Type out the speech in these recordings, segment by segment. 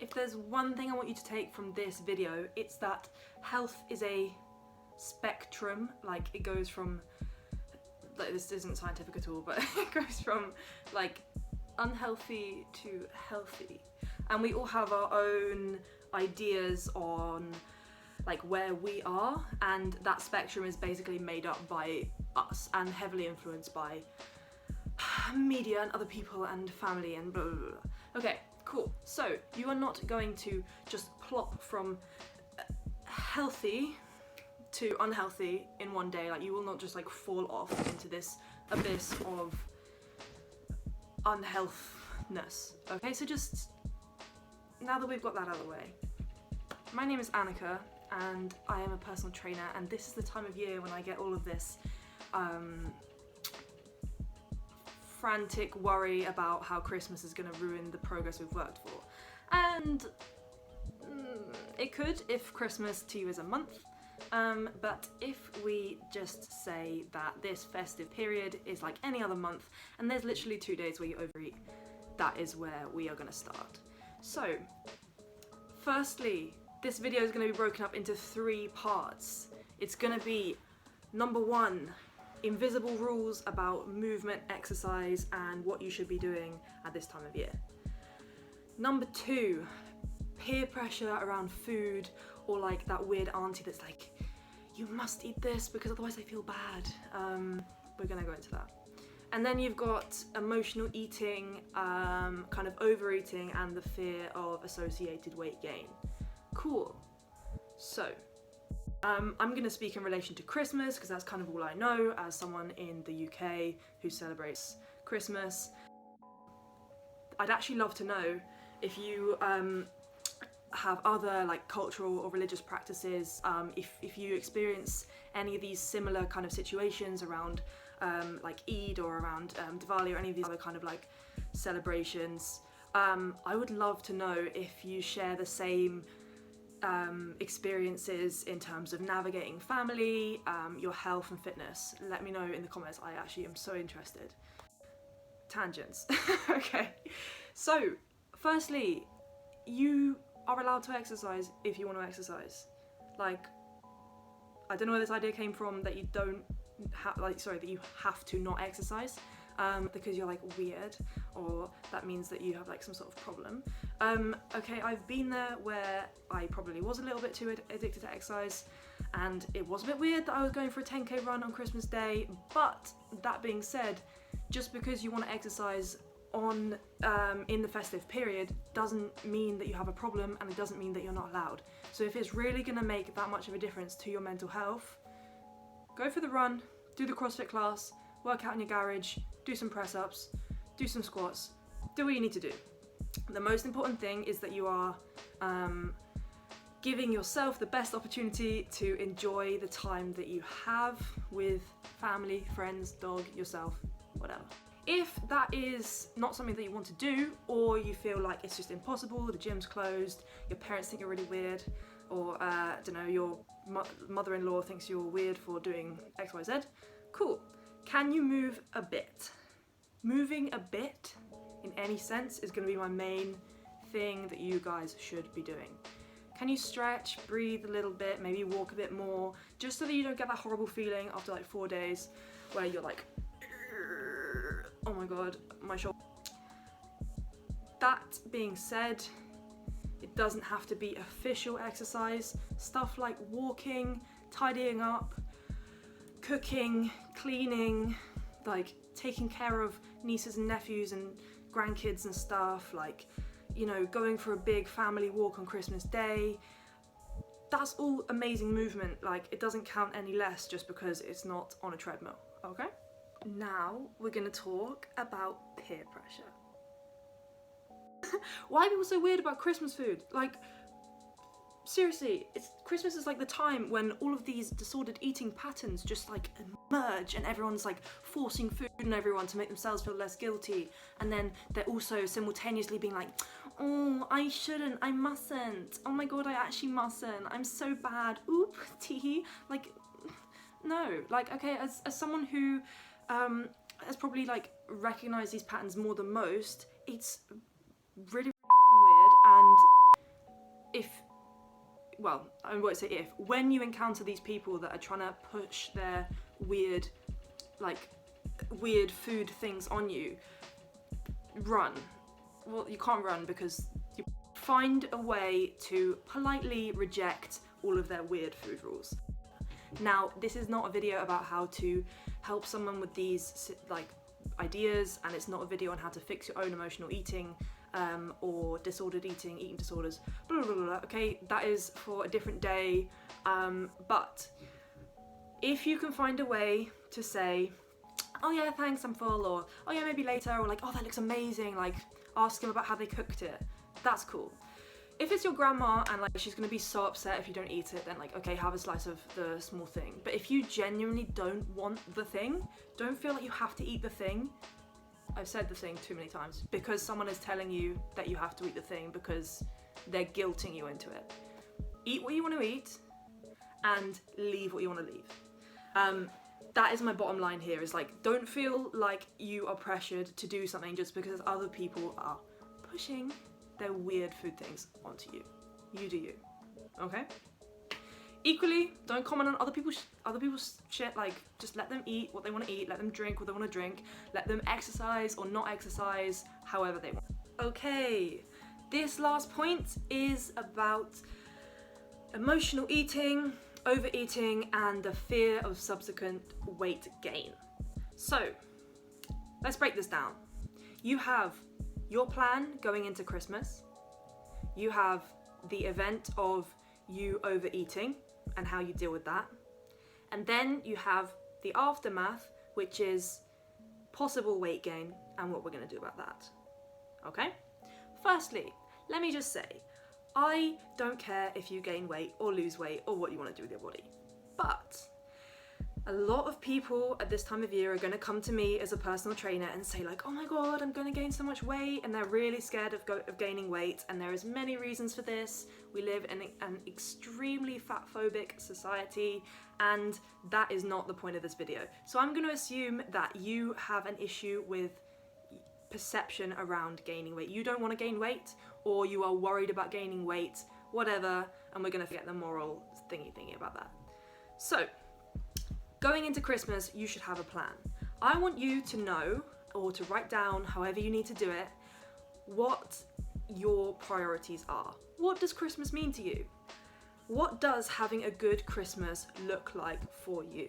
If there's one thing I want you to take from this video, it's that health is a spectrum. Like, it goes from, like, this isn't scientific at all, but it goes from like unhealthy to healthy, and we all have our own ideas on like where we are, and that spectrum is basically made up by us and heavily influenced by media and other people and family and blah blah blah. Okay, cool. So you are not going to just plop from healthy to unhealthy in one day. Like, you will not just like fall off into this abyss of unhealthness. Okay, so just now that we've got that out of the way, my name is Annika and I am a personal trainer, and this is the time of year when I get all of this frantic worry about how Christmas is going to ruin the progress we've worked for. And it could if Christmas to you is a month, but if we just say that this festive period is like any other month and there's literally 2 days where you overeat, that is where we are going to start. So firstly, this video is going to be broken up into 3 parts. It's going to be number 1, invisible rules about movement, exercise, and what you should be doing at this time of year. Number 2, peer pressure around food, or like that weird auntie that's like, you must eat this because otherwise I feel bad. We're gonna go into that. And then you've got emotional eating, kind of overeating, and the fear of associated weight gain. Cool. So, I'm going to speak in relation to Christmas because that's kind of all I know as someone in the UK who celebrates Christmas. I'd actually love to know if you have other like cultural or religious practices, if you experience any of these similar kind of situations around like Eid or around Diwali or any of these other kind of like celebrations. I would love to know if you share the same experiences in terms of navigating family, your health and fitness. Let me know in the comments. I actually am so interested. Tangents. Okay, so firstly, you are allowed to exercise if you want to exercise. Like, I don't know where this idea came from that you don't have, like, sorry, that you have to not exercise because you're like weird, or that means that you have like some sort of problem. Okay, I've been there where I probably was a little bit too addicted to exercise, and it was a bit weird that I was going for a 10k run on Christmas Day. But that being said, just because you want to exercise on in the festive period doesn't mean that you have a problem, and it doesn't mean that you're not allowed. So if it's really going to make that much of a difference to your mental health, go for the run, do the CrossFit class, work out in your garage, do some press-ups, do some squats, do what you need to do. The most important thing is that you are giving yourself the best opportunity to enjoy the time that you have with family, friends, dog, yourself, whatever. If that is not something that you want to do, or you feel like it's just impossible, the gym's closed, your parents think you're really weird, or I don't know, your mother-in-law thinks you're weird for doing XYZ, cool. Can you move a bit? Moving a bit in any sense is going to be my main thing that you guys should be doing. Can you stretch, breathe a little bit, maybe walk a bit more, just so that you don't get that horrible feeling after like 4 days where you're like, oh my god, my shoulder. That being said, it doesn't have to be official exercise. Stuff like walking, tidying up, cooking, cleaning, like taking care of nieces and nephews and grandkids and stuff, like, you know, going for a big family walk on Christmas Day. That's all amazing movement. Like, it doesn't count any less just because it's not on a treadmill, okay? Now we're gonna talk about peer pressure. Why are people so weird about Christmas food? Like, seriously, Christmas is like the time when all of these disordered eating patterns just like emerge, and everyone's like forcing food on everyone to make themselves feel less guilty, and then they're also simultaneously being like, oh, I shouldn't, I mustn't, oh my god, I actually mustn't, I'm so bad, oop, tee. Like, no, like, okay, as someone who has probably like recognized these patterns more than most, it's really weird, and well, I won't say if, when you encounter these people that are trying to push their weird food things on you, run. Well, you can't run because you find a way to politely reject all of their weird food rules. Now, this is not a video about how to help someone with these ideas, and it's not a video on how to fix your own emotional eating or disordered eating, eating disorders, blah, blah, blah, blah. Okay, that is for a different day. But if you can find a way to say, oh yeah, thanks, I'm full, or oh yeah, maybe later, or like, oh, that looks amazing, like ask them about how they cooked it, that's cool. If it's your grandma and like she's gonna be so upset if you don't eat it, then like, okay, have a slice of the small thing. But if you genuinely don't want the thing, don't feel like you have to eat the thing. I've said the thing too many times, because someone is telling you that you have to eat the thing because they're guilting you into it. Eat what you want to eat and leave what you want to leave. That is my bottom line here, is like, don't feel like you are pressured to do something just because other people are pushing their weird food things onto you. You do you, okay? Equally, don't comment on other people's shit. Like, just let them eat what they want to eat, let them drink what they want to drink, let them exercise or not exercise however they want. Okay, this last point is about emotional eating, overeating, and the fear of subsequent weight gain. So, let's break this down. You have your plan going into Christmas, you have the event of you overeating and how you deal with that, and then you have the aftermath, which is possible weight gain and what we're going to do about that. Okay? Firstly, let me just say, I don't care if you gain weight or lose weight or what you want to do with your body, but a lot of people at this time of year are going to come to me as a personal trainer and say like, oh my god, I'm going to gain so much weight, and they're really scared of gaining weight, and there is many reasons for this. We live in an extremely fat-phobic society, and that is not the point of this video. So I'm going to assume that you have an issue with perception around gaining weight. You don't want to gain weight, or you are worried about gaining weight, whatever, and we're going to forget the moral thingy about that. So, going into Christmas, you should have a plan. I want you to know, or to write down, however you need to do it, what your priorities are. What does Christmas mean to you? What does having a good Christmas look like for you?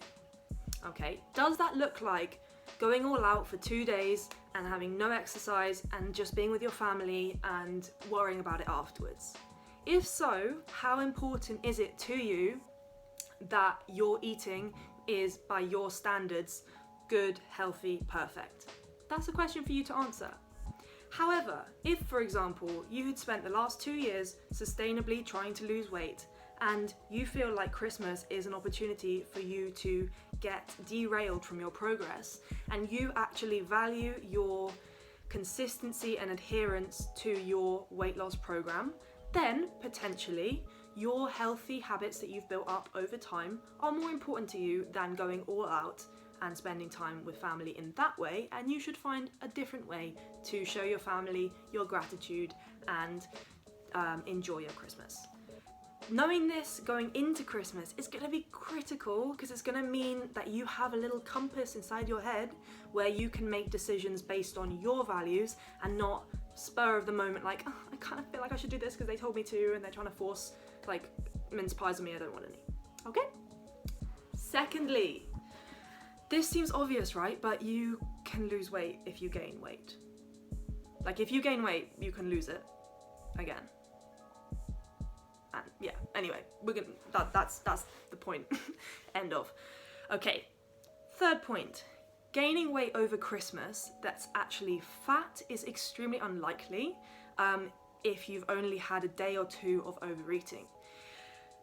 Okay, does that look like going all out for 2 days and having no exercise and just being with your family and worrying about it afterwards? If so, how important is it to you that your eating is, by your standards, good, healthy, perfect? That's a question for you to answer. However, if, for example, you had spent the last 2 years sustainably trying to lose weight, and you feel like Christmas is an opportunity for you to get derailed from your progress, and you actually value your consistency and adherence to your weight loss program, then potentially your healthy habits that you've built up over time are more important to you than going all out and spending time with family in that way, and you should find a different way to show your family your gratitude and enjoy your Christmas. Knowing this going into Christmas is going to be critical, because it's going to mean that you have a little compass inside your head where you can make decisions based on your values and not spur of the moment, like, oh, I kind of feel like I should do this because they told me to and they're trying to force like mince pies on me, I don't want any. Okay? Secondly, this seems obvious, right? But you can lose weight if you gain weight. Like, if you gain weight, you can lose it again. And yeah, anyway, we're gonna that's the point. End of. Okay. Third point. Gaining weight over Christmas that's actually fat is extremely unlikely if you've only had a day or two of overeating.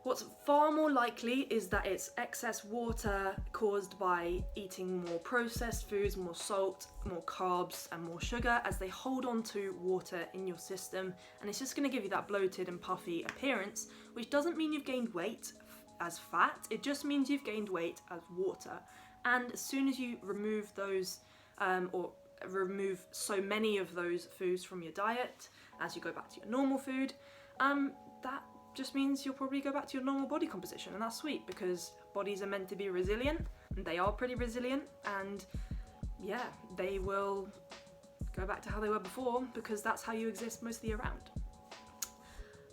What's far more likely is that it's excess water caused by eating more processed foods, more salt, more carbs, and more sugar, as they hold on to water in your system, and it's just going to give you that bloated and puffy appearance, which doesn't mean you've gained weight as fat, it just means you've gained weight as water. And as soon as you remove those, or remove so many of those foods from your diet, as you go back to your normal food, that just means you'll probably go back to your normal body composition, and that's sweet because bodies are meant to be resilient, and they are pretty resilient, and yeah, they will go back to how they were before because that's how you exist most of the year round.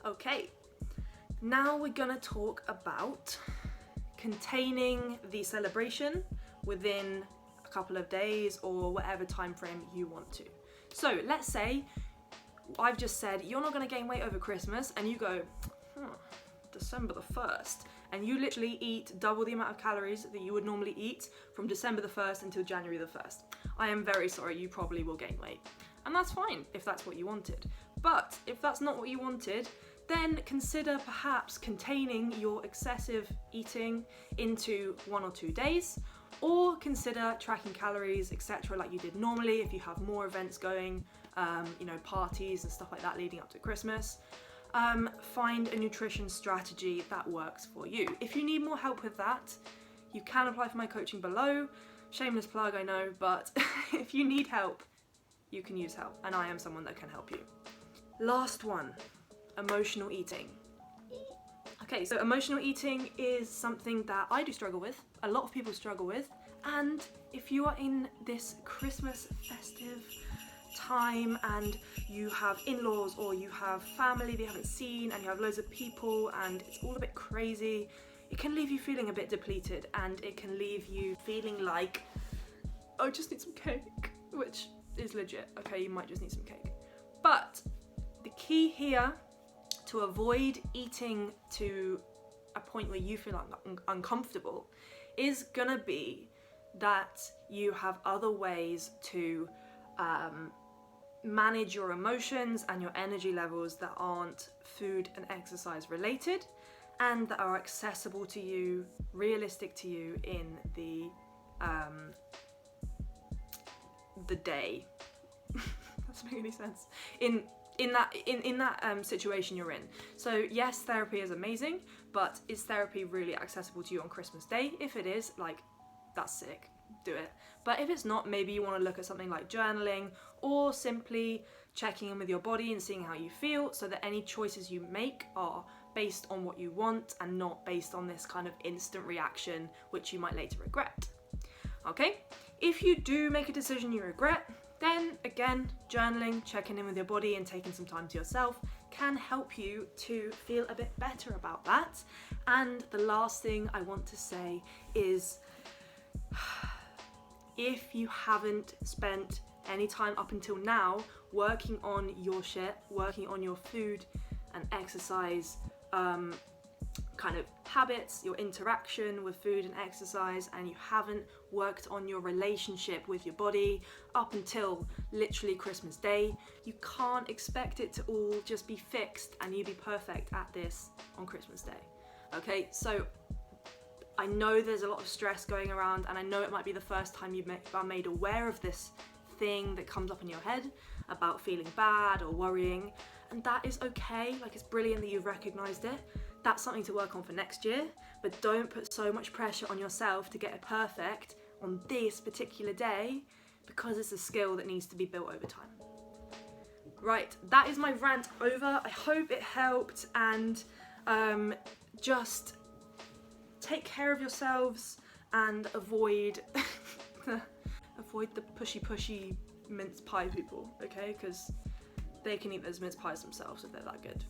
Okay, now we're gonna talk about containing the celebration within a couple of days or whatever time frame you want to. So let's say I've just said you're not gonna gain weight over Christmas, and you go, December the 1st, and you literally eat double the amount of calories that you would normally eat from December the 1st until January the 1st. I am very sorry, you probably will gain weight. And that's fine if that's what you wanted. But if that's not what you wanted, then consider perhaps containing your excessive eating into 1 or 2 days, or consider tracking calories, etc., like you did normally if you have more events going, parties and stuff like that leading up to Christmas. Find a nutrition strategy that works for you. If you need more help with that, you can apply for my coaching below. Shameless plug, I know, but if you need help, you can use help, and I am someone that can help you. Last one, emotional eating. Okay, so emotional eating is something that I do struggle with, a lot of people struggle with, and if you are in this Christmas festive time and you have in-laws or you have family that you haven't seen and you have loads of people and it's all a bit crazy, it can leave you feeling a bit depleted, and it can leave you feeling like, oh, I just need some cake, which is legit. Okay, you might just need some cake. But the key here to avoid eating to a point where you feel uncomfortable is gonna be that you have other ways to manage your emotions and your energy levels that aren't food and exercise related, and that are accessible to you, realistic to you in the day. Doesn't make any sense. In that situation you're in. So yes, therapy is amazing, but is therapy really accessible to you on Christmas Day? If it is, like, that's sick, do it. But if it's not, maybe you want to look at something like journaling, or simply checking in with your body and seeing how you feel, so that any choices you make are based on what you want and not based on this kind of instant reaction which you might later regret. Okay, if you do make a decision you regret, then again, journaling, checking in with your body and taking some time to yourself can help you to feel a bit better about that. And the last thing I want to say is, if you haven't spent any time up until now working on your shit, working on your food and exercise kind of habits, your interaction with food and exercise, and you haven't worked on your relationship with your body up until literally Christmas Day, you can't expect it to all just be fixed and you be perfect at this on Christmas Day. Okay, so I know there's a lot of stress going around, and I know it might be the first time you've been made aware of this thing that comes up in your head about feeling bad or worrying, and that is okay. Like, it's brilliant that you've recognized it. That's something to work on for next year, but don't put so much pressure on yourself to get it perfect on this particular day, because it's a skill that needs to be built over time. Right, that is my rant over. I hope it helped, and just take care of yourselves and avoid avoid the pushy mince pie people, okay? Because they can eat those mince pies themselves if they're that good.